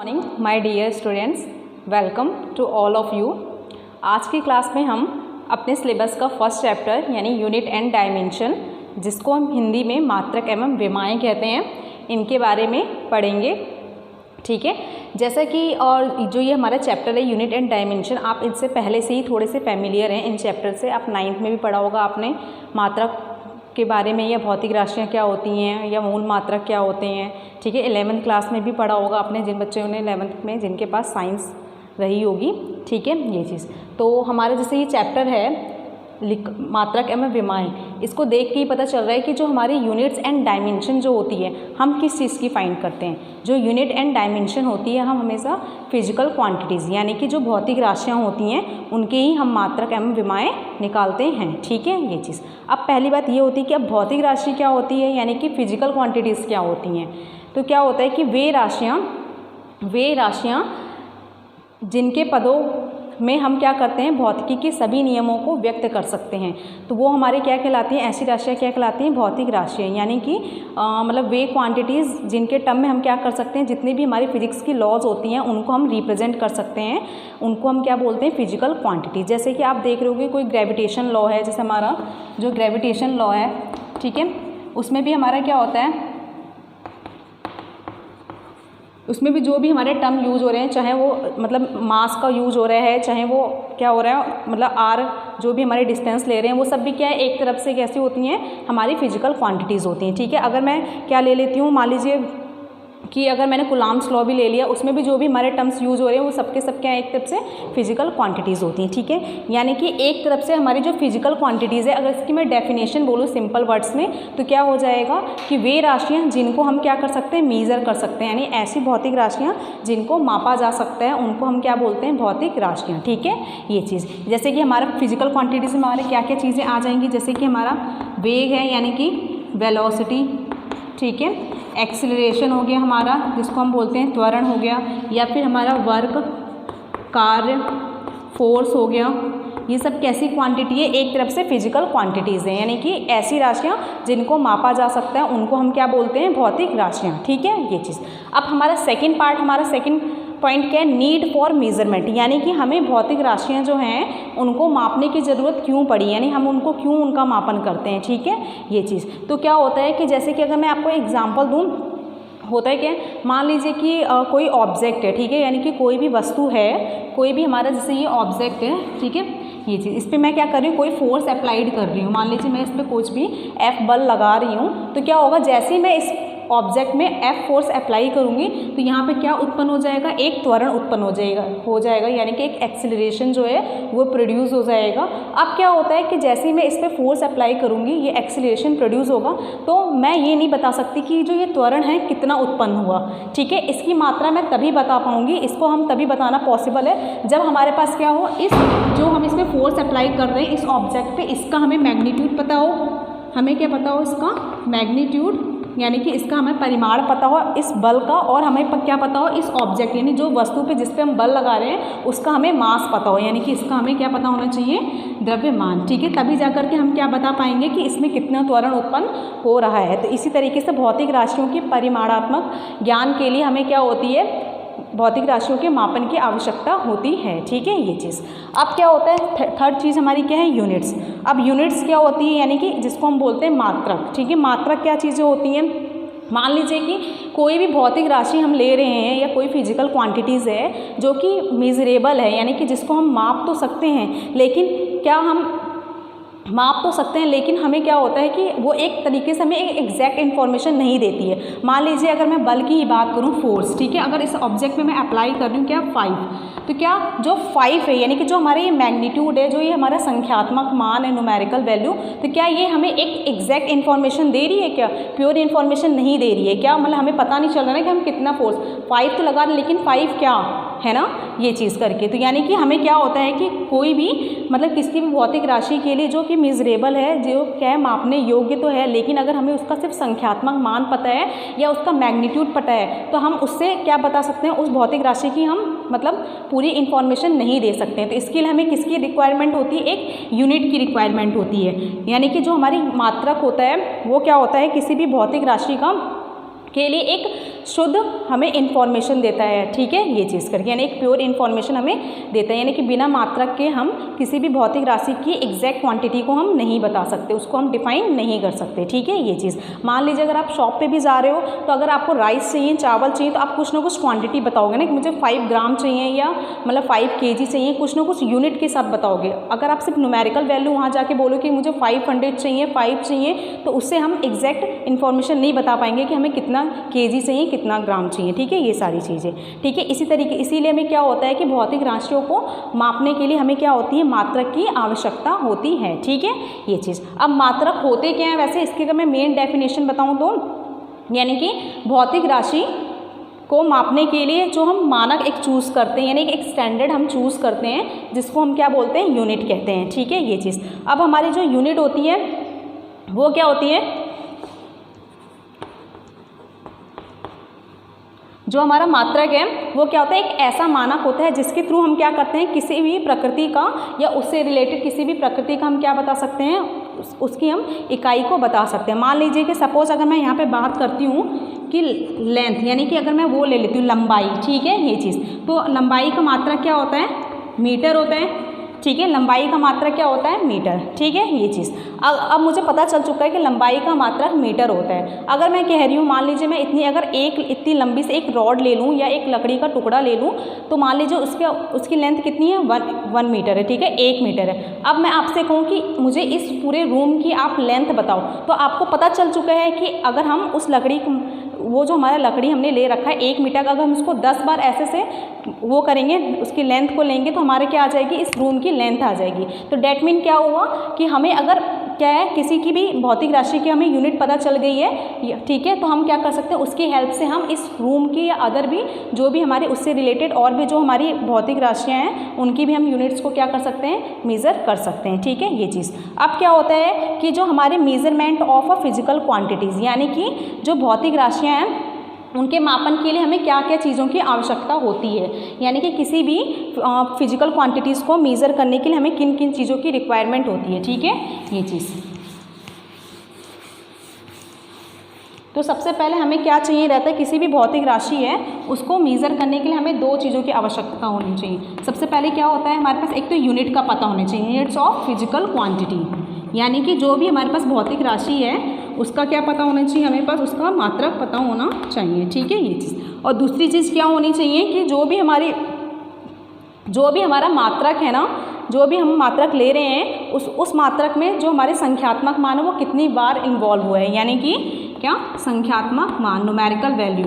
Morning my dear students, welcome to all of you. आज की class में हम अपने सिलेबस का फर्स्ट चैप्टर यानी यूनिट एंड डायमेंशन, जिसको हम हिंदी में मात्रक एवं विमाएँ कहते हैं, इनके बारे में पढ़ेंगे। ठीक है, जैसा कि और जो ये हमारा चैप्टर है यूनिट एंड डायमेंशन, आप इससे पहले से ही थोड़े से फैमिलियर हैं इन चैप्टर से। आप 9th में भी पढ़ा होगा आपने मात्रक के बारे में, या भौतिक राशियाँ क्या होती हैं, या मूल मात्रक क्या होते हैं। ठीक है, 11th क्लास में भी पढ़ा होगा आपने, जिन बच्चों ने 11th में जिनके पास साइंस रही होगी। ठीक है, ये चीज़ तो हमारे जैसे ये चैप्टर है मात्रक एवं विमाएँ, इसको देख के ही पता चल रहा है कि जो हमारी यूनिट्स एंड डायमेंशन जो होती है, हम किस चीज़ की फाइंड करते हैं। जो यूनिट एंड डायमेंशन होती है, हम हमेशा फिजिकल क्वांटिटीज़ यानी कि जो भौतिक राशियाँ होती हैं उनके ही हम मात्रक एवं विमाएँ निकालते हैं। ठीक है, ये चीज़। अब पहली बात ये होती है कि अब भौतिक राशि क्या होती है, यानी कि फिजिकल क्वांटिटीज़ क्या होती हैं। तो क्या होता है कि वे राशियाँ जिनके पदों में हम क्या करते हैं, भौतिकी के सभी नियमों को व्यक्त कर सकते हैं, तो वो हमारे क्या कहलाती हैं, ऐसी राशियाँ क्या कहलाती हैं, भौतिक राशियाँ। यानी कि मतलब वे क्वांटिटीज़ जिनके टर्म में हम क्या कर सकते हैं, जितनी भी हमारी फिजिक्स की लॉज होती हैं उनको हम रिप्रेजेंट कर सकते हैं, उनको हम क्या बोलते हैं, फिजिकल क्वांटिटीज़। जैसे कि आप देख रहे होगे कोई ग्रेविटेशन लॉ है, जैसे हमारा जो ग्रेविटेशन लॉ है, ठीक है, उसमें भी हमारा क्या होता है, उसमें भी जो भी हमारे टर्म यूज़ हो रहे हैं, चाहे वो मतलब मास का यूज़ हो रहा है, चाहे वो क्या हो रहा है, मतलब आर जो भी हमारे डिस्टेंस ले रहे हैं, वो सब भी क्या है, एक तरफ से कैसी होती हैं, हमारी फिजिकल क्वांटिटीज़ होती हैं। ठीक है, अगर मैं क्या ले लेती हूँ, मान लीजिए कि अगर मैंने कुलाम्स लॉ भी ले लिया, उसमें भी जो भी हमारे टर्म्स यूज़ हो रहे हैं वो सबके सब क्या एक तरफ से फिजिकल क्वांटिटीज़ होती हैं। ठीक है, यानी कि एक तरफ से हमारी जो फिजिकल क्वांटिटीज़ है, अगर इसकी मैं डेफिनेशन बोलूँ सिंपल वर्ड्स में, तो क्या हो जाएगा कि वे राशियाँ जिनको हम क्या कर सकते हैं, मीज़र कर सकते हैं, यानी ऐसी भौतिक राशियाँ जिनको मापा जा सकता है, उनको हम क्या बोलते हैं, भौतिक राशियाँ। ठीक है, ये चीज़। जैसे कि हमारा फिजिकल क्वांटिटीज़ में हमारे क्या क्या चीज़ें आ जाएंगी, जैसे कि हमारा वेग है यानी कि वेलोसिटी, ठीक है, एक्सीलरेशन हो गया हमारा, जिसको हम बोलते हैं त्वरण हो गया, या फिर हमारा वर्क, कार्य, फोर्स हो गया। ये सब कैसी क्वांटिटी है, एक तरफ से फिजिकल क्वांटिटीज़ हैं, यानी कि ऐसी राशियाँ जिनको मापा जा सकता है, उनको हम क्या बोलते हैं, भौतिक राशियाँ। ठीक है, ये चीज़। अब हमारा सेकंड पार्ट, हमारा सेकंड पॉइंट क्या है, नीड फॉर मेजरमेंट, यानी कि हमें भौतिक राशियाँ जो हैं उनको मापने की ज़रूरत क्यों पड़ी, यानी हम उनको क्यों उनका मापन करते हैं। ठीक है, ये चीज़। तो क्या होता है कि जैसे कि अगर मैं आपको एग्जांपल दूँ, होता है क्या, मान लीजिए कि कोई ऑब्जेक्ट है, ठीक है, यानी कि कोई भी वस्तु है, कोई भी हमारा जैसे ये ऑब्जेक्ट है, ठीक है, ये चीज़, इस पर मैं क्या कर रही हूँ, कोई फोर्स अप्लाइड कर रही हूँ, मान लीजिए मैं इस पर कुछ भी F बल लगा रही हूँ, तो क्या होगा, जैसे ही मैं इस ऑब्जेक्ट में F फोर्स अप्लाई करूँगी तो यहाँ पे क्या उत्पन्न हो जाएगा, एक त्वरण उत्पन्न हो जाएगा, यानी कि एक एक्सीलरेशन जो है वो प्रोड्यूस हो जाएगा। अब क्या होता है कि जैसे ही मैं इस पर फोर्स अप्लाई करूँगी, ये एक्सीलरेशन प्रोड्यूस होगा, तो मैं ये नहीं बता सकती कि जो ये त्वरण है कितना उत्पन्न हुआ। ठीक है, इसकी मात्रा मैं तभी बता पाऊँगी, इसको हम तभी बताना पॉसिबल है जब हमारे पास क्या हो, इस जो हम इसमें फोर्स अप्लाई कर रहे हैं इस ऑब्जेक्ट पे, इसका हमें मैग्नीट्यूड पता हो, हमें क्या पता हो, इसका मैग्नीट्यूड, यानी कि इसका हमें परिमाण पता हो इस बल का, और हमें क्या पता हो, इस ऑब्जेक्ट यानी जो वस्तु पे जिस पे हम बल लगा रहे हैं उसका हमें मास पता हो, यानी कि इसका हमें क्या पता होना चाहिए, द्रव्यमान। ठीक है, तभी जाकर के हम क्या बता पाएंगे कि इसमें कितना त्वरण उत्पन्न हो रहा है। तो इसी तरीके से भौतिक राशियों के परिमाणात्मक ज्ञान के लिए हमें क्या होती है, भौतिक राशियों के मापन की आवश्यकता होती है। ठीक है, ये चीज़। अब क्या होता है, थर्ड चीज़ हमारी क्या है, यूनिट्स। अब यूनिट्स क्या होती है, यानी कि जिसको हम बोलते हैं मात्रक। ठीक है, मात्रक क्या चीज़ें होती हैं, मान लीजिए कि कोई भी भौतिक राशि हम ले रहे हैं या कोई फिजिकल क्वांटिटीज़ है जो कि मेजरेबल है, यानी कि जिसको हम माप तो सकते हैं, लेकिन क्या हम माप तो सकते हैं, लेकिन हमें क्या होता है कि वो एक तरीके से हमें एक एग्जैक्ट इन्फॉर्मेशन नहीं देती है। मान लीजिए अगर मैं बल की ही बात करूँ, फोर्स, ठीक है, अगर इस ऑब्जेक्ट में मैं अप्लाई कर रही हूँ क्या 5, तो क्या जो 5 है, यानी कि जो हमारे ये मैग्नीट्यूड है, जो ये हमारा संख्यात्मक मान है, न्यूमेरिकल वैल्यू, तो क्या ये हमें एक एग्जैक्ट इन्फॉर्मेशन दे रही है, क्या प्योर इन्फॉर्मेशन नहीं दे रही है, क्या मतलब हमें पता नहीं चल रहा है कि हम कितना फोर्स 5 तो लगा रहे, लेकिन 5 क्या है ना, ये चीज़ करके। तो यानी कि हमें क्या होता है कि कोई भी मतलब किसी भी भौतिक राशि के लिए जो कि मेजरेबल है, जो क्या है मापने योग्य तो है, लेकिन अगर हमें उसका सिर्फ संख्यात्मक मान पता है या उसका मैग्नीट्यूड पता है, तो हम उससे क्या बता सकते हैं, उस भौतिक राशि की हम मतलब पूरी इन्फॉर्मेशन नहीं दे सकते हैं। तो इसके लिए हमें किसकी रिक्वायरमेंट होती है, एक यूनिट की रिक्वायरमेंट होती है, यानी कि जो हमारी मात्रक होता है वो क्या होता है, किसी भी भौतिक राशि का के लिए एक शुद्ध हमें इन्फॉर्मेशन देता है, ठीक है, ये चीज़ करके, यानी एक प्योर इन्फॉर्मेशन हमें देता है, यानी कि बिना मात्रक के हम किसी भी भौतिक राशि की एग्जैक्ट क्वांटिटी को हम नहीं बता सकते, उसको हम डिफाइन नहीं कर सकते, ठीक है, ये चीज़। मान लीजिए अगर आप शॉप पे भी जा रहे हो तो अगर आपको राइस चाहिए, चावल चाहिए, तो आप कुछ ना कुछ क्वांटिटी बताओगे ना कि मुझे 5 ग्राम चाहिए या मतलब 5 kg चाहिए, कुछ ना कुछ यूनिट के साथ बताओगे। अगर आप सिर्फ न्यूमेरिकल वैल्यू वहाँ जाके बोलो कि मुझे 500 चाहिए, 5 चाहिए, तो उससे हम एग्जैक्ट इन्फॉर्मेशन नहीं बता पाएंगे कि हमें कितना kg चाहिए, कितना ग्राम चाहिए, ठीक है, ये सारी चीज़ें, ठीक है। इसीलिए हमें क्या होता है कि भौतिक राशियों को मापने के लिए हमें क्या होती है, मात्रक की आवश्यकता होती है, ठीक है, ये चीज़। अब मात्रक होते क्या है वैसे, इसकी अगर मैं मेन डेफिनेशन बताऊँ तो यानी कि भौतिक राशि को मापने के लिए जो हम मानक एक चूज़ करते हैं, यानी एक स्टैंडर्ड हम चूज़ करते हैं, जिसको हम क्या बोलते हैं, यूनिट कहते हैं, ठीक है, ये चीज़। अब हमारी जो यूनिट होती है वो क्या होती है, जो हमारा मात्रक है वो क्या होता है, एक ऐसा मानक होता है जिसके थ्रू हम क्या करते हैं, किसी भी प्रकृति का या उससे रिलेटेड किसी भी प्रकृति का हम क्या बता सकते हैं, उसकी हम इकाई को बता सकते हैं। मान लीजिए कि सपोज अगर मैं यहाँ पे बात करती हूँ कि लेंथ, यानी कि अगर मैं वो ले लेती हूँ लंबाई, ठीक है, ये चीज़, तो लंबाई का मात्रक क्या होता है, मीटर होता है, ठीक है, लंबाई का मात्रक क्या होता है, मीटर, ठीक है, ये चीज़। अब मुझे पता चल चुका है कि लंबाई का मात्रक मीटर होता है। अगर मैं कह रही हूँ, मान लीजिए मैं अगर इतनी लंबी से एक रॉड ले लूँ या एक लकड़ी का टुकड़ा ले लूँ, तो मान लीजिए उसकी लेंथ कितनी है, 1 मीटर है, ठीक है, 1 मीटर है। अब मैं आपसे कहूँ कि मुझे इस पूरे रूम की आप लेंथ बताओ, तो आपको पता चल चुका है कि अगर हम उस लकड़ी, वो जो हमारा लकड़ी हमने ले रखा है 1 मीटर का, अगर हम उसको 10 बार ऐसे से वो करेंगे, उसकी लेंथ को लेंगे, तो हमारे क्या आ जाएगी, इस रूम की लेंथ आ जाएगी। तो डेट मीन क्या हुआ कि हमें अगर क्या है, किसी की भी भौतिक राशि की हमें यूनिट पता चल गई है, ठीक है, तो हम क्या कर सकते हैं, उसकी हेल्प से हम इस रूम की या अदर भी जो भी हमारे उससे रिलेटेड और भी जो हमारी भौतिक राशियाँ हैं उनकी भी हम यूनिट्स को क्या कर सकते हैं, मेज़र कर सकते हैं, ठीक है, ये चीज़। अब क्या होता है कि जो हमारे measurement of a physical quantities, यानी कि जो भौतिक राशियाँ हैं उनके मापन के लिए हमें क्या क्या चीज़ों की आवश्यकता होती है, यानी कि किसी भी फिजिकल क्वांटिटीज़ को मेज़र करने के लिए हमें किन किन चीज़ों की रिक्वायरमेंट होती है, ठीक है, ये चीज़। तो सबसे पहले हमें क्या चाहिए रहता है, किसी भी भौतिक राशि है उसको मेज़र करने के लिए हमें 2 चीज़ों की आवश्यकता होनी चाहिए। सबसे पहले क्या होता है, हमारे पास एक तो यूनिट का पता होना चाहिए, यूनिट्स ऑफ फिजिकल क्वांटिटी, यानी कि जो भी हमारे पास भौतिक राशि है उसका क्या पता होना चाहिए, हमें पास उसका मात्रक पता होना चाहिए, ठीक है, ये चीज़। और दूसरी चीज़ क्या होनी चाहिए कि जो भी हमारा मात्रक है ना, जो भी हम मात्रक ले रहे हैं उस मात्रक में जो हमारे संख्यात्मक मान है वो कितनी बार इन्वॉल्व हुआ है, यानी कि क्या, संख्यात्मक मान, न्यूमेरिकल वैल्यू,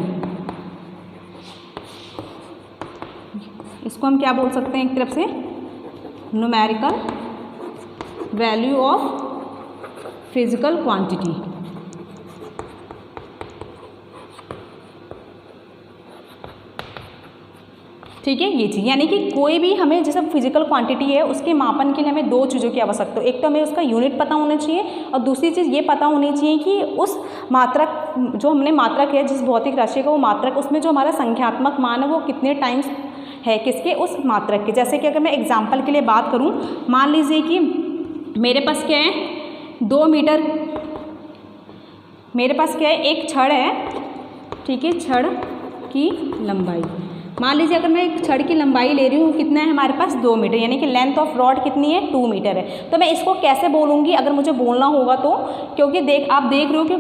इसको हम क्या बोल सकते हैं, एक तरफ से numerical value of physical quantity, ठीक है, ये चीज़। यानी कि कोई भी हमें जैसे फिजिकल क्वांटिटी है उसके मापन के लिए हमें 2 चीज़ों की आवश्यकता है, एक तो हमें उसका यूनिट पता होना चाहिए और दूसरी चीज़ ये पता होनी चाहिए कि उस मात्रक, जो हमने मात्रक है जिस भौतिक राशि का वो मात्रक, उसमें जो हमारा संख्यात्मक मान है वो कितने टाइम्स है किसके, उस मात्रक के। जैसे कि अगर मैं एग्जाम्पल के लिए बात करूँ, मान लीजिए कि मेरे पास क्या है, 2 मीटर, मेरे पास क्या है, एक छड़ है, ठीक है, छड़ की लंबाई, मान लीजिए अगर मैं एक छड़ की लंबाई ले रही हूँ, कितना है हमारे पास, 2 मीटर, यानी कि लेंथ ऑफ रॉड कितनी है, 2 मीटर है। तो मैं इसको कैसे बोलूँगी अगर मुझे बोलना होगा तो, क्योंकि आप देख रहे हो कि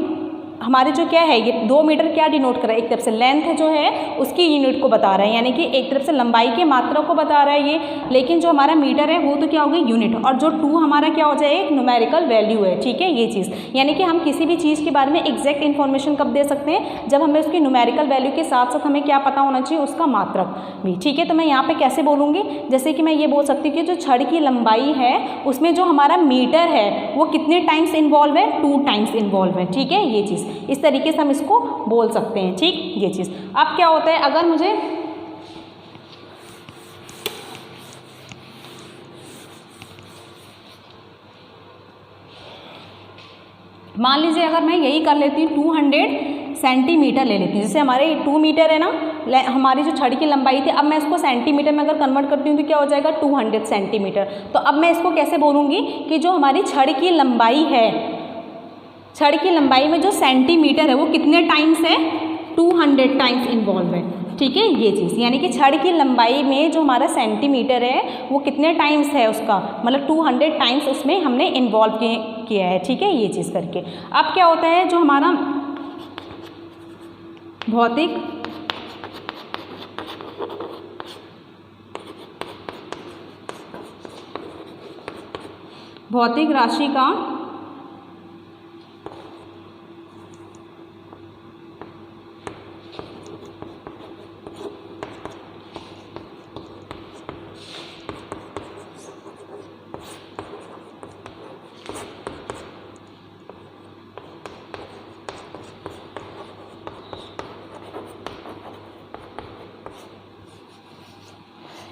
हमारे जो क्या है, ये 2 मीटर क्या डिनोट कर रहा है, एक तरफ से लेंथ जो है उसकी यूनिट को बता रहा है, यानी कि एक तरफ से लंबाई के मात्रा को बता रहा है ये, लेकिन जो हमारा मीटर है वो तो क्या होगा, यूनिट, और जो 2 हमारा क्या हो जाए, एक न्यूमेरिकल वैल्यू है, ठीक है, ये चीज़। यानी कि हम किसी भी चीज़ के बारे में एग्जैक्ट इन्फॉर्मेशन कब दे सकते हैं, जब हमें उसकी न्यूमेरिकल वैल्यू के साथ साथ हमें क्या पता होना चाहिए, उसका मात्रक भी, ठीक है। तो मैं यहाँ पर कैसे बोलूँगी, जैसे कि मैं ये बोल सकती हूँ कि जो छड़ की लंबाई है उसमें जो हमारा मीटर है वो कितने टाइम्स इन्वॉल्व है, 2 टाइम्स इन्वॉल्व है, ठीक है, ये चीज़। इस तरीके से हम इसको बोल सकते हैं, ठीक, ये चीज़। अब क्या होता है, अगर मुझे मान लीजिए अगर मैं यही कर लेती हूँ 200 सेंटीमीटर ले लेती हूँ, जैसे हमारे 2 मीटर है ना, हमारी जो छड़ की लंबाई थी, अब मैं इसको सेंटीमीटर में अगर कन्वर्ट करती हूँ तो क्या हो जाएगा, 200 सेंटीमीटर। तो अब मैं इसको कैसे बोलूँगी कि जो हमारी छड़ की लंबाई है, छड़ की लंबाई में जो सेंटीमीटर है वो कितने टाइम्स है, 200 टाइम्स इन्वॉल्व है, ठीक है ये चीज़। यानी कि छड़ की लंबाई में जो हमारा सेंटीमीटर है वो कितने टाइम्स है उसका, मतलब 200 टाइम्स उसमें हमने इन्वॉल्व किया है, ठीक है ये चीज़ करके। अब क्या होता है, जो हमारा भौतिक राशि का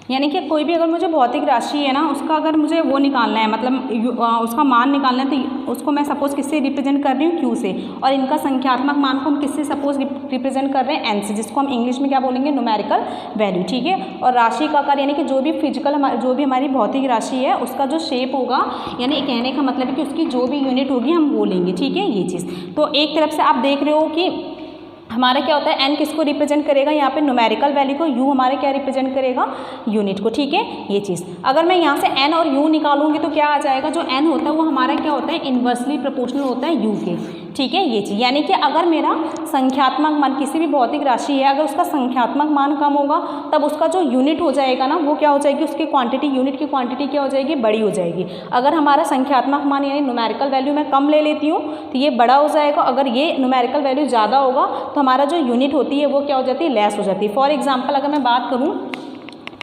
यानी कि कोई भी अगर मुझे भौतिक राशि है ना, उसका अगर मुझे वो निकालना है, मतलब उसका मान निकालना है, तो उसको मैं सपोज़ किससे रिप्रेजेंट कर रही हूँ, क्यू से, और इनका संख्यात्मक मान को हम किससे सपोज रिप्रेजेंट कर रहे हैं, एन से, जिसको हम इंग्लिश में क्या बोलेंगे, न्यूमेरिकल वैल्यू, ठीक है। और राशि का आकार यानी कि जो भी जो भी हमारी भौतिक राशि है उसका जो शेप होगा, यानी कहने का मतलब है कि उसकी जो भी यूनिट होगी हम वो लेंगे, ठीक है ये चीज़। तो एक तरफ से आप देख रहे हो कि हमारा क्या होता है, एन किसको रिप्रेजेंट करेगा, यहाँ पे न्यूमेरिकल वैल्यू को, यू हमारे क्या रिप्रेजेंट करेगा, यूनिट को, ठीक है ये चीज़। अगर मैं यहाँ से एन और यू निकालूंगी तो क्या आ जाएगा, जो एन होता है वो हमारा क्या होता है, इन्वर्सली प्रोपोर्शनल होता है यू के, ठीक है ये चीज़। यानी कि अगर मेरा संख्यात्मक मान किसी भी भौतिक राशि है, अगर उसका संख्यात्मक मान कम होगा तब उसका जो यूनिट हो जाएगा ना, वो क्या हो जाएगी, उसकी क्वांटिटी, यूनिट की क्वांटिटी क्या हो जाएगी, बड़ी हो जाएगी। अगर हमारा संख्यात्मक मान यानी न्यूमेरिकल वैल्यू मैं कम ले लेती हूँ तो ये बड़ा हो जाएगा, अगर ये न्यूमेरिकल वैल्यू ज़्यादा होगा तो हमारा जो यूनिट होती है वो क्या हो जाती है, लेस हो जाती है। फॉर एग्जाम्पल अगर मैं बात करूँ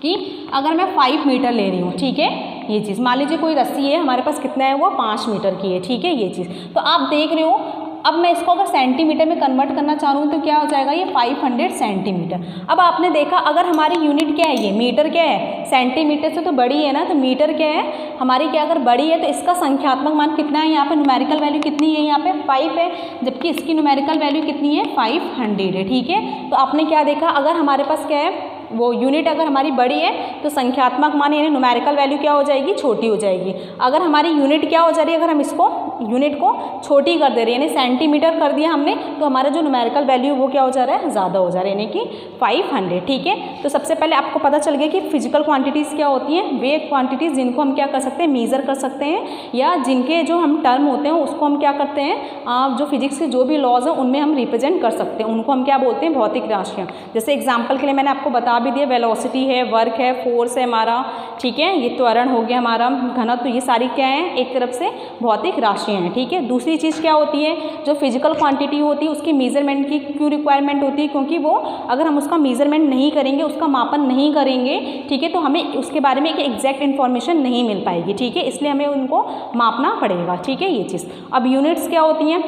कि अगर मैं 5 मीटर ले रही हूँ, ठीक है ये चीज़, मान लीजिए कोई रस्सी है हमारे पास, कितना है वो 5 मीटर की है, ठीक है ये चीज़। तो आप देख रहे हो, अब मैं इसको अगर सेंटीमीटर में कन्वर्ट करना चाह रहा हूँ तो क्या हो जाएगा, ये 500 सेंटीमीटर। अब आपने देखा अगर हमारी यूनिट क्या है, ये मीटर क्या है, सेंटीमीटर से तो बड़ी है ना, तो मीटर क्या है हमारी, क्या अगर बड़ी है तो इसका संख्यात्मक मान कितना है, यहाँ पे न्यूमेरिकल वैल्यू कितनी है, यहाँ पे 5 है, जबकि इसकी न्यूमेरिकल वैल्यू कितनी है, 500 है, ठीक है। तो आपने क्या देखा, अगर हमारे पास क्या है, वो यूनिट अगर हमारी बड़ी है तो संख्यात्मक मान यानी न्यूमेरिकल वैल्यू क्या हो जाएगी, छोटी हो जाएगी। अगर हमारी यूनिट क्या हो जा रही है, अगर हम इसको यूनिट को छोटी कर दे रहे हैं, यानी सेंटीमीटर कर दिया हमने, तो हमारा जो न्यूमेरिकल वैल्यू वो क्या हो जा रहा है, ज़्यादा हो जा रहा है, यानी कि 500, ठीक है। तो सबसे पहले आपको पता चल गया कि फिजिकल क्वांटिटीज़ क्या होती हैं, वे क्वांटिटीज़ जिनको हम क्या कर सकते हैं, मेज़र कर सकते हैं, या जिनके जो हम टर्म होते हैं उसको हम क्या करते हैं, जो फिजिक्स के जो भी लॉज हैं उनमें हम रिप्रेजेंट कर सकते हैं, उनको हम क्या बोलते हैं, भौतिक राशियाँ। जैसे एग्जाम्पल के लिए मैंने आपको बता भी दिया, वेलोसिटी है, वर्क है, फोर्स है हमारा, ठीक है, ये त्वरण हो गया हमारा, घनत्व, तो ये सारी क्या है, एक तरफ से भौतिक राशियाँ हैं, ठीक है। दूसरी चीज़ क्या होती है, जो फिजिकल क्वांटिटी होती है उसकी मेजरमेंट की क्यों रिक्वायरमेंट होती है, क्योंकि वो अगर हम उसका मेजरमेंट नहीं करेंगे, उसका मापन नहीं करेंगे, ठीक है, तो हमें उसके बारे में एक एग्जैक्ट इन्फॉर्मेशन नहीं मिल पाएगी, ठीक है, इसलिए हमें उनको मापना पड़ेगा, ठीक है ये चीज़। अब यूनिट्स क्या होती हैं,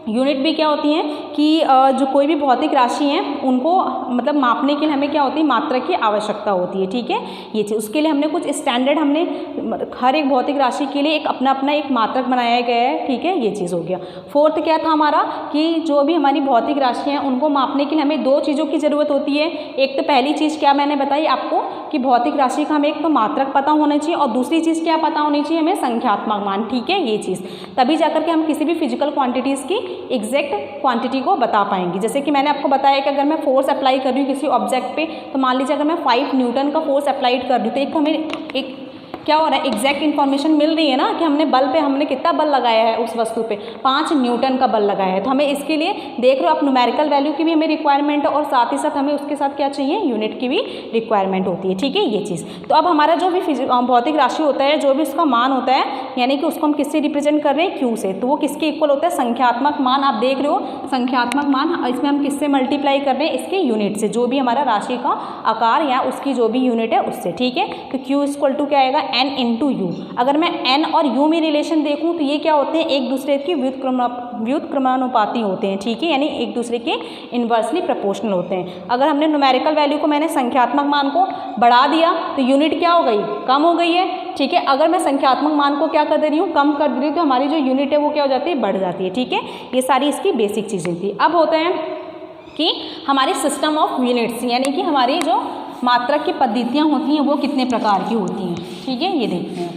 यूनिट भी क्या होती हैं कि जो कोई भी भौतिक राशि हैं उनको मतलब मापने के लिए हमें क्या होती है, मात्रक की आवश्यकता होती है, ठीक है ये चीज़। उसके लिए हमने कुछ स्टैंडर्ड, हमने हर एक भौतिक राशि के लिए एक अपना अपना एक मात्रक बनाया गया है, ठीक है ये चीज़ हो गया। फोर्थ क्या था हमारा, कि जो भी हमारी भौतिक राशि हैं उनको मापने के लिए हमें 2 चीज़ों की ज़रूरत होती है। एक तो पहली चीज़ क्या मैंने बताई आपको कि भौतिक राशि का हमें एक तो मात्रक पता होना चाहिए, और दूसरी चीज़ क्या पता होनी चाहिए, हमें संख्यात्मक मान, ठीक है ये चीज़। तभी जाकर के हम किसी भी फिजिकल क्वांटिटीज़ की एग्जैक्ट क्वांटिटी को बता पाएंगे। जैसे कि मैंने आपको बताया कि अगर मैं फोर्स अप्लाई कर रही हूँ किसी ऑब्जेक्ट पे, तो मान लीजिए अगर मैं 5 न्यूटन का फोर्स अप्लाइड कर रही हूँ तो एक हमें एक क्या हो रहा है, एग्जैक्ट इन्फॉर्मेशन मिल रही है ना, कि हमने बल पे हमने कितना बल लगाया है उस वस्तु पे, 5 न्यूटन का बल लगाया है। तो हमें इसके लिए देख रहे हो आप, न्यूमेरिकल वैल्यू की भी हमें रिक्वायरमेंट है, और साथ ही साथ हमें उसके साथ क्या चाहिए, यूनिट की भी रिक्वायरमेंट होती है, ठीक है ये चीज़। तो अब हमारा जो भी भौतिक राशि होता है, जो भी उसका मान होता है, यानी कि उसको हम किससे रिप्रेजेंट कर रहे हैं, क्यू से, तो वो किसके इक्वल होता है, संख्यात्मक मान। आप देख रहे हो संख्यात्मक मान, इसमें हम किससे मल्टीप्लाई कर रहे हैं, इसके यूनिट से, जो भी हमारा राशि का आकार या उसकी जो भी यूनिट है उससे, ठीक है। तो क्यू इक्वल टू क्या आएगा, एन इंटू यू। अगर मैं n और u में रिलेशन देखूं तो ये क्या होते हैं, एक दूसरे की व्युत्क्रमानुपाती होते हैं, ठीक है, यानी एक दूसरे के इन्वर्सली प्रोपोर्शनल होते हैं। अगर हमने न्यूमेरिकल वैल्यू को, मैंने संख्यात्मक मान को बढ़ा दिया तो यूनिट क्या हो गई, कम हो गई है, ठीक है। अगर मैं संख्यात्मक मान को क्या कर दे रही हूँ, कम कर दे रही हूँ, तो हमारी जो यूनिट है वो क्या हो जाती है, बढ़ जाती है, ठीक है। ये सारी इसकी बेसिक चीज़ें थी। अब होता है कि हमारे सिस्टम ऑफ यूनिट्स, यानी कि हमारी जो मात्रक की पद्धतियाँ होती हैं वो कितने प्रकार की होती हैं, ठीक है, ये देखते हैं।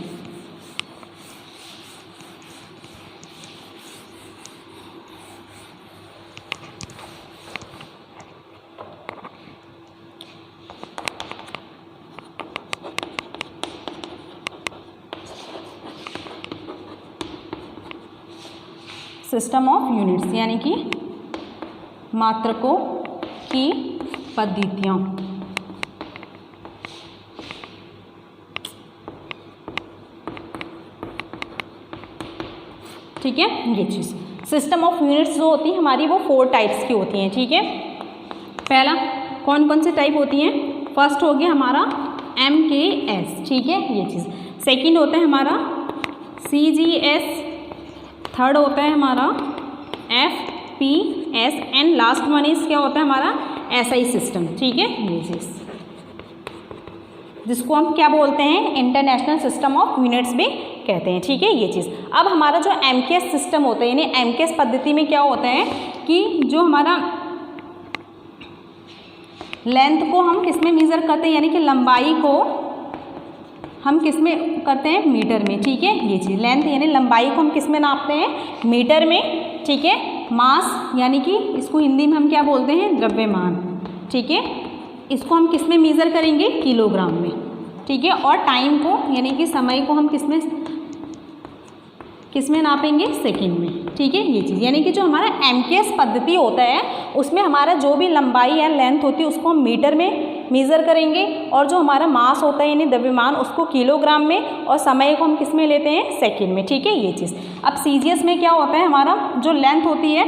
सिस्टम ऑफ यूनिट्स यानी कि मात्रकों की पद्धतियाँ। ठीक है, ये चीज़ सिस्टम ऑफ यूनिट्स जो होती है हमारी वो 4 टाइप्स की होती हैं। ठीक है, पहला कौन कौन सी टाइप होती हैं? फर्स्ट हो गया हमारा MKS। ठीक है, ये चीज़। सेकंड होता है हमारा CGS। थर्ड होता है हमारा FPS and last one is क्या होता है हमारा SI सिस्टम। ठीक है, ये चीज़ जिसको हम क्या बोलते हैं इंटरनेशनल सिस्टम ऑफ यूनिट्स भी कहते हैं। ठीक है, ये चीज़। अब हमारा जो MKS सिस्टम होता है यानी MKS पद्धति में क्या होता है कि जो हमारा लेंथ को हम किस में मेज़र करते हैं यानी कि लंबाई को हम किस में करते हैं मीटर में। ठीक है, ये चीज़ लेंथ यानी लंबाई को हम किस में नापते हैं मीटर में। ठीक है, मास यानी कि इसको हिंदी में हम क्या बोलते हैं द्रव्यमान। ठीक है, इसको हम किस में मेज़र करेंगे किलोग्राम में। ठीक है, और टाइम को यानी कि समय को हम किस में नापेंगे सेकंड में। ठीक है, ये चीज़ यानी कि जो हमारा MKS पद्धति होता है उसमें हमारा जो भी लंबाई या लेंथ होती है उसको हम मीटर में मेज़र करेंगे और जो हमारा मास होता है यानी द्रव्यमान उसको किलोग्राम में और समय को हम किस में लेते हैं सेकंड में। ठीक है, ये चीज़। अब CGS में क्या होता है हमारा जो लेंथ होती है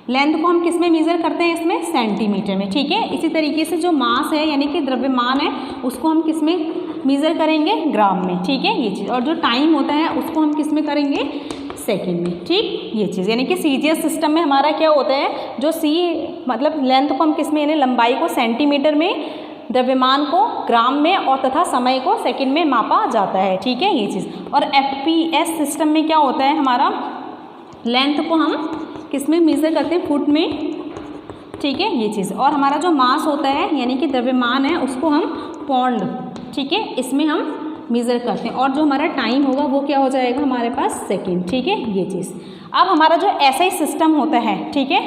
लेंथ को हम किस में मेज़र करते हैं इसमें सेंटीमीटर में। ठीक है, इसी तरीके से जो मास है यानी कि द्रव्यमान है उसको हम किस में मेज़र करेंगे ग्राम में। ठीक है, ये चीज़। और जो टाइम होता है उसको हम किस में करेंगे सेकंड में। ठीक, ये चीज़ यानी कि CGS सिस्टम में हमारा क्या होता है जो मतलब लेंथ को हम किस में यानी लंबाई को सेंटीमीटर में, द्रव्यमान को ग्राम में और तथा समय को सेकंड में मापा जाता है। ठीक है, ये चीज़। और FPS सिस्टम में क्या होता है हमारा लेंथ को हम किस में मेज़र करते हैं फुट में। ठीक है, ये चीज़। और हमारा जो मास होता है यानी कि द्रव्यमान है उसको हम पौंड, ठीक है, इसमें हम मेज़र करते हैं। और जो हमारा टाइम होगा वो क्या हो जाएगा हमारे पास सेकंड। ठीक है, ये चीज़। अब हमारा जो SI सिस्टम होता है, ठीक है,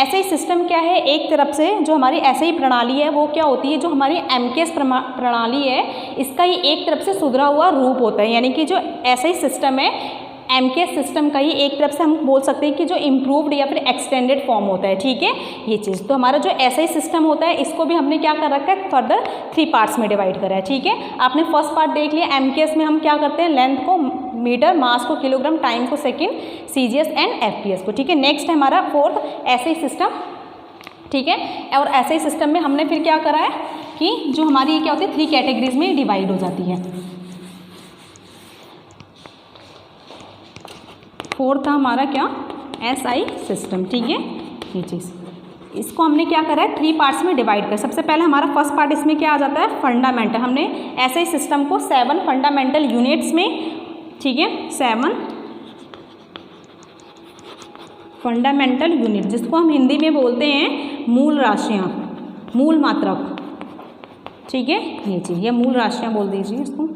SI सिस्टम क्या है एक तरफ से जो हमारी SI प्रणाली है वो क्या होती है जो हमारी MKS प्रणाली है इसका ही एक तरफ से सुधरा हुआ रूप होता है। यानी कि जो SI सिस्टम है MKS सिस्टम का ही एक तरफ से हम बोल सकते हैं कि जो इम्प्रूव्ड या फिर एक्सटेंडेड फॉर्म होता है। ठीक है, ये चीज़। तो हमारा जो SI सिस्टम होता है इसको भी हमने क्या कर रखा है फर्दर 3 पार्ट्स में डिवाइड करा है। ठीक है, आपने फर्स्ट पार्ट देख लिया MKS में हम क्या करते हैं लेंथ को मीटर, मास को किलोग्राम, टाइम को सेकेंड, CGS एंड FPS को। ठीक है, नेक्स्ट है हमारा 4th SI सिस्टम। ठीक है, और SI सिस्टम में हमने फिर क्या करा है कि जो हमारी क्या होती है 3 कैटेगरीज में डिवाइड हो जाती है। 4th था हमारा क्या SI सिस्टम। ठीक है, ये चीज़। इसको हमने क्या करा है 3 पार्ट्स में डिवाइड कर। सबसे पहले हमारा फर्स्ट पार्ट इसमें क्या आ जाता है फंडामेंटल। हमने SI सिस्टम को 7 फंडामेंटल यूनिट्स में, ठीक है, 7 फंडामेंटल यूनिट जिसको हम हिंदी में बोलते हैं मूल राशियाँ, मूल मात्रक। ठीक है, ये चीज़, ये मूल राशियाँ बोल दीजिए इसको।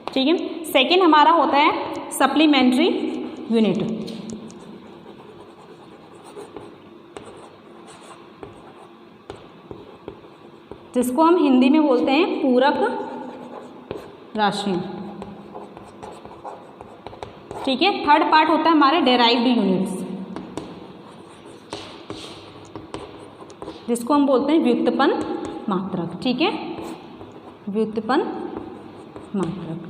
ठीक है, सेकेंड हमारा होता है सप्लीमेंट्री यूनिट, जिसको हम हिंदी में बोलते हैं पूरक राशियाँ। ठीक है, थर्ड पार्ट होता है हमारे डेराइव्ड यूनिट्स जिसको हम बोलते हैं व्युत्पन्न मात्रक। ठीक है, व्युत्पन्न मात्रक।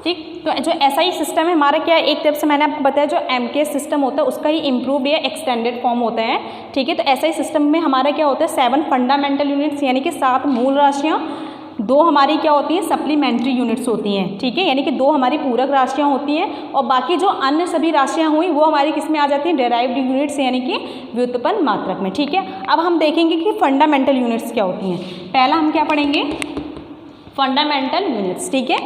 ठीक, तो जो SI सिस्टम है हमारा क्या है एक तरफ से मैंने आपको बताया जो MKS सिस्टम होता है उसका ही इम्प्रूव्ड या एक्सटेंडेड फॉर्म होता है। ठीक है, तो SI सिस्टम में हमारा क्या होता है 7 फंडामेंटल यूनिट्स यानी कि 7 मूल राशियाँ, 2 हमारी क्या होती हैं सप्लीमेंट्री यूनिट्स होती हैं। ठीक है, यानी कि 2 हमारी पूरक राशियाँ होती हैं और बाकी जो अन्य सभी राशियाँ हुई वो हमारी किस में आ जाती हैं डेराइव्ड यूनिट्स यानी कि व्युत्पन्न मात्रक में। ठीक है, अब हम देखेंगे कि फंडामेंटल यूनिट्स क्या होती हैं। पहला हम क्या पढ़ेंगे फंडामेंटल यूनिट्स। ठीक है,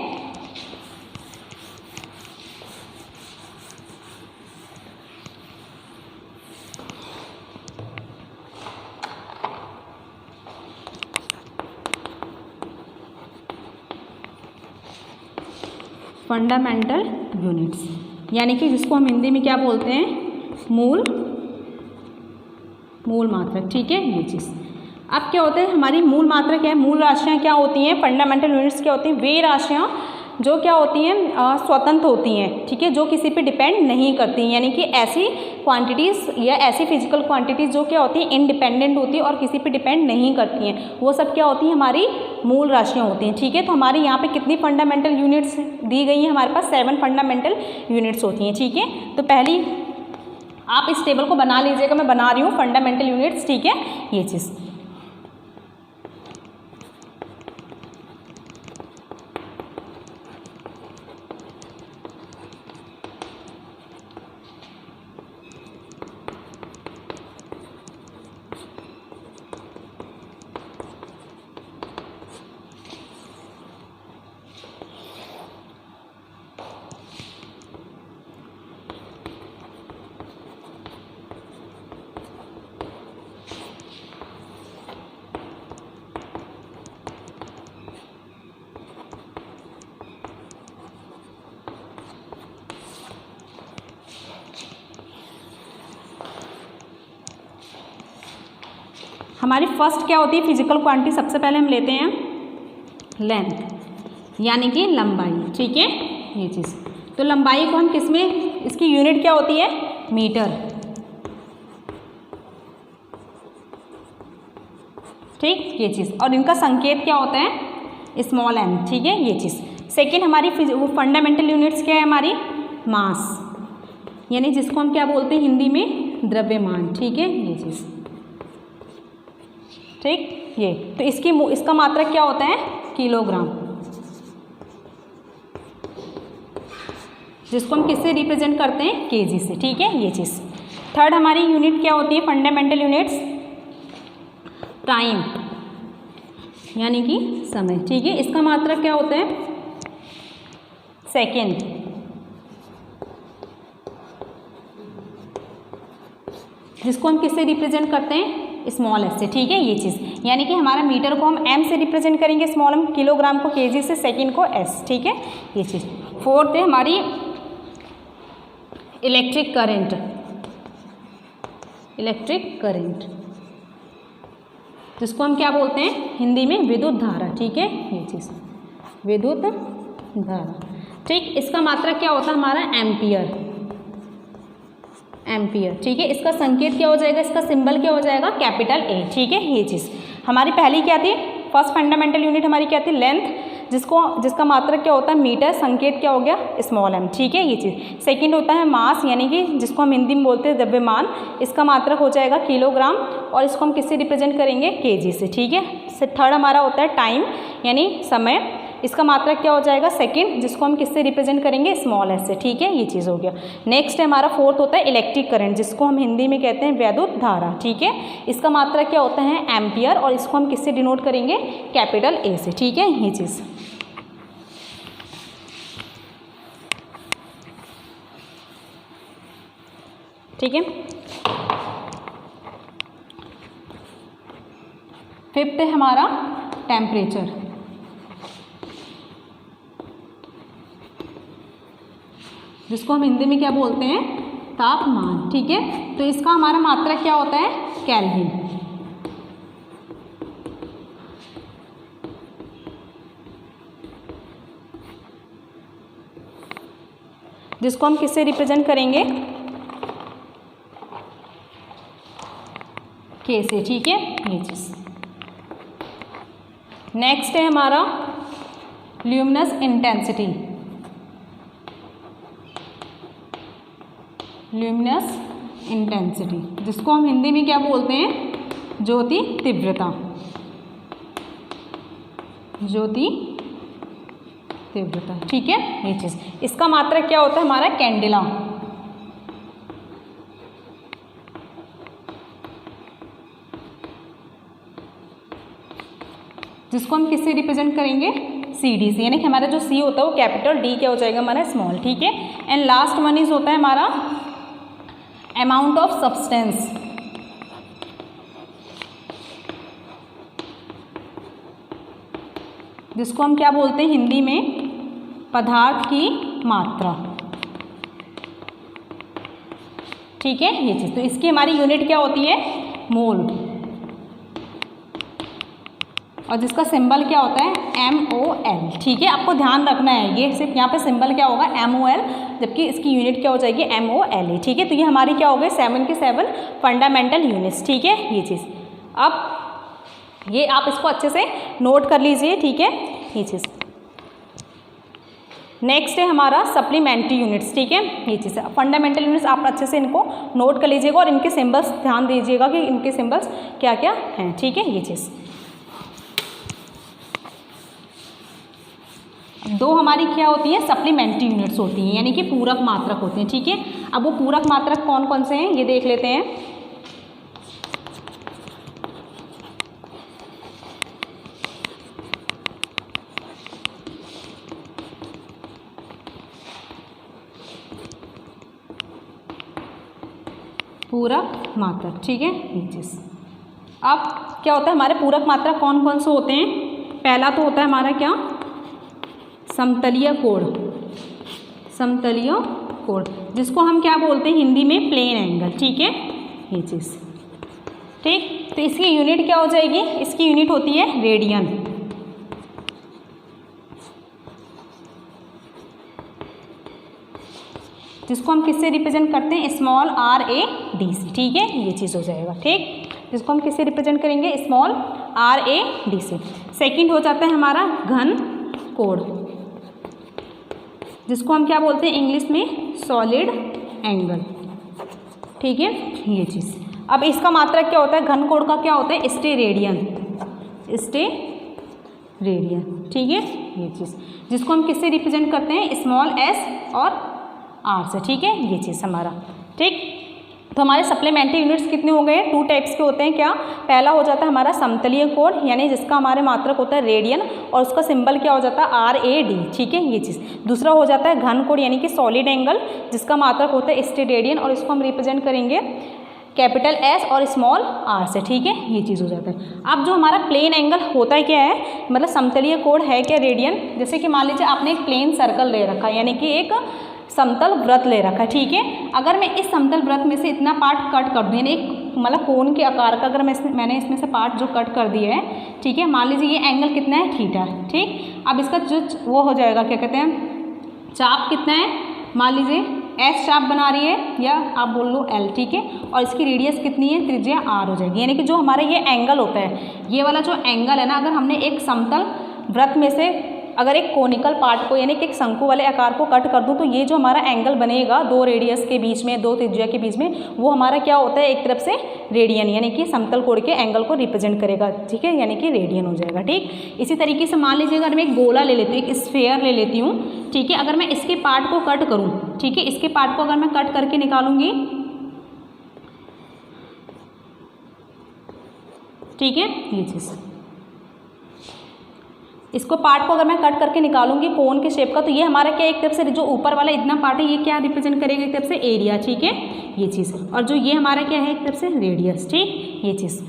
फंडामेंटल यूनिट्स यानी कि जिसको हम हिंदी में क्या बोलते हैं मूल मात्रक। ठीक है, ये चीज़। अब क्या होता है हमारी मूल मात्रक है, मूल राशियाँ क्या होती हैं फंडामेंटल यूनिट्स क्या होती हैं वे राशियाँ जो क्या होती हैं स्वतंत्र होती हैं, ठीक है, जो किसी पे डिपेंड नहीं करती, यानी कि ऐसी क्वांटिटीज़ या ऐसी फिजिकल क्वांटिटीज़ जो क्या होती हैं इंडिपेंडेंट होती है और किसी पे डिपेंड नहीं करती हैं, वो सब क्या होती हैं हमारी मूल राशियाँ होती हैं, ठीक है। तो हमारे यहाँ पे कितनी फंडामेंटल यूनिट्स दी गई हैं, हमारे पास 7 फंडामेंटल यूनिट्स होती हैं, ठीक है। तो पहली आप इस टेबल को बना लीजिएगा, मैं बना रही हूँ फंडामेंटल यूनिट्स, ठीक है, ये चीज़। हमारी फर्स्ट क्या होती है फिजिकल क्वांटिटी, सबसे पहले हम लेते हैं लेंथ, यानी कि लंबाई, ठीक है, ये चीज़। तो लंबाई को हम किस में, इसकी यूनिट क्या होती है, मीटर, ठीक, ये चीज़। और इनका संकेत क्या होता है, स्मॉल m, ठीक है, ये चीज़। सेकेंड हमारी फंडामेंटल यूनिट्स क्या है हमारी, मास, यानी जिसको हम क्या बोलते हैं हिंदी में द्रव्यमान, ठीक है, ये चीज़, ठीक, ये। तो इसका मात्रक क्या होता है, किलोग्राम, जिसको हम किससे रिप्रेजेंट करते हैं, केजी से, ठीक है, ये चीज़। थर्ड हमारी यूनिट क्या होती है फंडामेंटल यूनिट्स, टाइम, यानी कि समय, ठीक है, इसका मात्रक क्या होता है, सेकेंड, जिसको हम किससे रिप्रेजेंट करते हैं, स्मॉल एस से, ठीक है, ये चीज़। यानी कि हमारा मीटर को हम एम से रिप्रेजेंट करेंगे, स्मॉल एम, किलोग्राम को केजी से, सेकंड को एस, ठीक है, ये चीज़। फोर्थ है हमारी इलेक्ट्रिक करंट, इलेक्ट्रिक करंट, जिसको हम क्या बोलते हैं हिंदी में विद्युत धारा, ठीक है, ये चीज़, विद्युत धारा, ठीक। इसका मात्रक क्या होता है हमारा एम्पियर, एम्पियर, ठीक है। इसका संकेत क्या हो जाएगा, इसका सिंबल क्या हो जाएगा, कैपिटल ए, ठीक है, ये चीज़। हमारी पहली क्या थी, फर्स्ट फंडामेंटल यूनिट हमारी क्या थी, लेंथ, जिसका मात्रक क्या होता है मीटर, संकेत क्या हो गया, स्मॉल एम, ठीक है, ये चीज़। सेकंड होता है मास, यानी कि जिसको हम हिंदी में बोलते हैं द्रव्यमान, इसका मात्रक हो जाएगा किलोग्राम, और इसको हम किससे रिप्रेजेंट करेंगे, केजी से, ठीक है। थर्ड हमारा होता है टाइम, यानी समय, इसका मात्रक क्या हो जाएगा, सेकंड, जिसको हम किससे रिप्रेजेंट करेंगे, स्मॉल एस से, ठीक है, ये चीज़ हो गया। नेक्स्ट है हमारा फोर्थ होता है इलेक्ट्रिक करंट, जिसको हम हिंदी में कहते हैं वैद्युत धारा, ठीक है। इसका मात्रक क्या होता है, एम्पियर, और इसको हम किससे डिनोट करेंगे, कैपिटल ए से, ठीक है, ये चीज़। ठीक है। फिफ्थ है हमारा टेम्परेचर, जिसको हम हिंदी में क्या बोलते हैं, तापमान, ठीक है। तो इसका हमारा मात्रक क्या होता है, केल्विन, जिसको हम किससे रिप्रेजेंट करेंगे, के से, ठीक है, ये चीज। नेक्स्ट है हमारा ल्यूमिनस इंटेंसिटी, ल्यूमिनस इंटेंसिटी, जिसको हम हिंदी में क्या बोलते हैं, ज्योति तीव्रता, ज्योति तीव्रता, ठीक है, ये चीज। इसका मात्रक क्या होता है हमारा, कैंडेला, जिसको हम किससे रिप्रेजेंट करेंगे, सी डी से, यानी कि हमारा जो सी होता है वो कैपिटल, डी क्या हो जाएगा हमारा, स्मॉल, ठीक है। एंड लास्ट वन इज होता है हमारा अमाउंट ऑफ सब्सटेंस, जिसको हम क्या बोलते हैं हिंदी में, पदार्थ की मात्रा, ठीक है, ये चीज। तो इसकी हमारी यूनिट क्या होती है, मोल, और जिसका सिंबल क्या होता है MOL, ठीक है। आपको ध्यान रखना है ये सिर्फ यहाँ पे सिंबल क्या होगा MOL, जबकि इसकी यूनिट क्या हो जाएगी MOLE, ठीक है। तो ये हमारी क्या हो गई 7 के 7 फंडामेंटल यूनिट्स, ठीक है ये चीज़। अब ये आप इसको अच्छे से नोट कर लीजिए, ठीक है ये चीज़। नेक्स्ट है हमारा सप्लीमेंट्री यूनिट्स, ठीक है ये चीज़। फंडामेंटल यूनिट्स आप अच्छे से इनको नोट कर लीजिएगा और इनके सिंबल्स ध्यान दीजिएगा कि इनके सिंबल्स क्या क्या हैं, ठीक है ये चीज़। दो हमारी क्या होती हैं सप्लीमेंट्री यूनिट्स होती हैं, यानी कि पूरक मात्रक होते हैं, ठीक है। अब वो पूरक मात्रक कौन कौन से हैं ये देख लेते हैं। पूरक मात्रक, ठीक है ये चीज़। अब क्या होता है हमारे पूरक मात्रक कौन कौन से होते हैं। पहला तो होता है हमारा क्या समतलीय कोण, समतलीय कोण जिसको हम क्या बोलते हैं हिंदी में प्लेन एंगल, ठीक है ये चीज़, ठीक। तो इसकी यूनिट क्या हो जाएगी, इसकी यूनिट होती है रेडियन, जिसको हम किससे रिप्रेजेंट करते हैं स्मॉल RADC, ठीक है ये चीज़ हो जाएगा, ठीक। जिसको हम किससे रिप्रेजेंट करेंगे स्मॉल RADC। सेकंड हो जाता है हमारा घन कोण, जिसको हम क्या बोलते हैं इंग्लिश में सॉलिड एंगल, ठीक है ये चीज़। अब इसका मात्रक क्या होता है घन कोण का क्या होता है स्टेरेडियन, स्टेरेडियन, ठीक है ये चीज़। जिसको हम किससे रिप्रेजेंट करते हैं स्मॉल s और r से, ठीक है ये चीज़ हमारा, ठीक। तो हमारे सप्लीमेंट्री यूनिट्स कितने हो गए 2 टाइप्स के होते हैं क्या। पहला हो जाता है हमारा समतलीय कोण, यानी जिसका हमारे मात्रक होता है रेडियन और उसका सिंबल क्या हो जाता है RAD, ठीक है ये चीज़। दूसरा हो जाता है घन कोण यानी कि सॉलिड एंगल, जिसका मात्रक होता है स्टेरेडियन और इसको हम रिप्रेजेंट करेंगे कैपिटल S और स्मॉल r से, ठीक है ये चीज़ हो जाता है। अब जो हमारा प्लेन एंगल होता है क्या है, मतलब समतलीय कोण है क्या रेडियन। जैसे कि मान लीजिए आपने एक प्लेन सर्कल ले रखा है, यानी कि एक समतल वृत्त ले रखा है, ठीक है। अगर मैं इस समतल वृत्त में से इतना पार्ट कट कर दूँ, यानी एक मतलब कोण के आकार का अगर मैंने इसमें से पार्ट जो कट कर दिया है, ठीक है। मान लीजिए ये एंगल कितना है थीटा, ठीक। अब इसका जो वो हो जाएगा क्या कहते हैं चाप कितना है, मान लीजिए S चाप बना रही है या आप बोल लो L, ठीक है। और इसकी रेडियस कितनी है त्रिज्या R हो जाएगी। यानी कि जो हमारा ये एंगल होता है, ये वाला जो एंगल है ना, अगर हमने एक समतल वृत्त में से अगर एक कोनिकल पार्ट को यानी कि एक शंकु वाले आकार को कट कर दूं, तो ये जो हमारा एंगल बनेगा 2 रेडियस के बीच में, 2 त्रिज्या के बीच में, वो हमारा क्या होता है एक तरफ से रेडियन, यानी कि समतल कोण के एंगल को रिप्रेजेंट करेगा, ठीक है, यानी कि रेडियन हो जाएगा, ठीक। इसी तरीके से मान लीजिए अगर मैं एक गोला ले लेती हूँ, एक स्फेयर ले लेती हूँ, ठीक है। अगर मैं इसके पार्ट को कट करूँ, ठीक है, इसके पार्ट को अगर मैं कट करके निकालूंगी, ठीक है ये चीज़, इसको पार्ट को अगर मैं कट करके निकालूंगी कोन के शेप का, तो ये हमारा क्या एक तरफ से जो ऊपर वाला इतना पार्ट है ये क्या रिप्रेजेंट करेगा एक तरफ से एरिया, ठीक है ये चीज़। और जो ये हमारा क्या है एक तरफ से रेडियस, ठीक ये चीज़,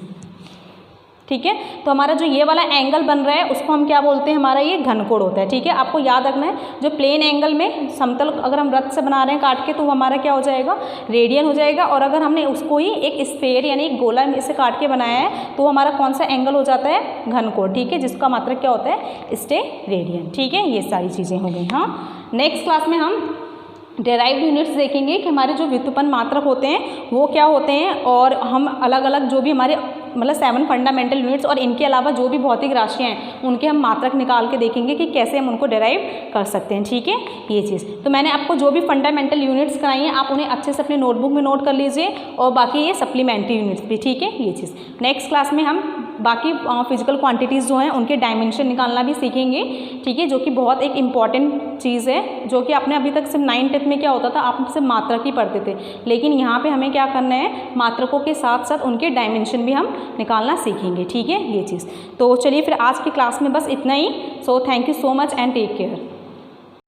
ठीक है। तो हमारा जो ये वाला एंगल बन रहा है उसको हम क्या बोलते हैं, हमारा ये घन कोण होता है, ठीक है। आपको याद रखना है जो प्लेन एंगल में समतल अगर हम वृत्त से बना रहे हैं काट के, तो वो हमारा क्या हो जाएगा रेडियन हो जाएगा। और अगर हमने उसको ही एक स्फेयर यानी एक गोला में से काट के बनाया है, तो हमारा कौन सा एंगल हो जाता है घन कोण, ठीक है, जिसका मात्रक क्या होता है स्टेरेडियन, ठीक है। ये सारी चीज़ें हो गई। हाँ, नेक्स्ट क्लास में हम डेराइव्ड यूनिट्स देखेंगे कि हमारे जो व्युत्पन्न मात्रक होते हैं वो क्या होते हैं, और हम अलग अलग जो भी हमारे मतलब 7 फंडामेंटल यूनिट्स और इनके अलावा जो भी भौतिक राशियाँ हैं उनके हम मात्रक निकाल के देखेंगे कि कैसे हम उनको डेराइव कर सकते हैं, ठीक है ये चीज़। तो मैंने आपको जो भी फंडामेंटल यूनिट्स कराई हैं आप उन्हें अच्छे से अपने नोटबुक में नोट कर लीजिए, और बाकी ये सप्लीमेंट्री यूनिट्स भी, ठीक है ये चीज़। नेक्स्ट क्लास में हम बाकी फिजिकल क्वांटिटीज़ जो हैं उनके डायमेंशन निकालना भी सीखेंगे, ठीक है, जो कि बहुत एक इम्पॉर्टेंट चीज़ है, जो कि आपने अभी तक सिर्फ 9th 10th में क्या होता था आप सिर्फ मात्रक ही पढ़ते थे, लेकिन यहाँ पे हमें क्या करना है मात्रकों के साथ साथ उनके डायमेंशन भी हम निकालना सीखेंगे, ठीक है ये चीज़। तो चलिए फिर आज की क्लास में बस इतना ही। So thank you so much and take care.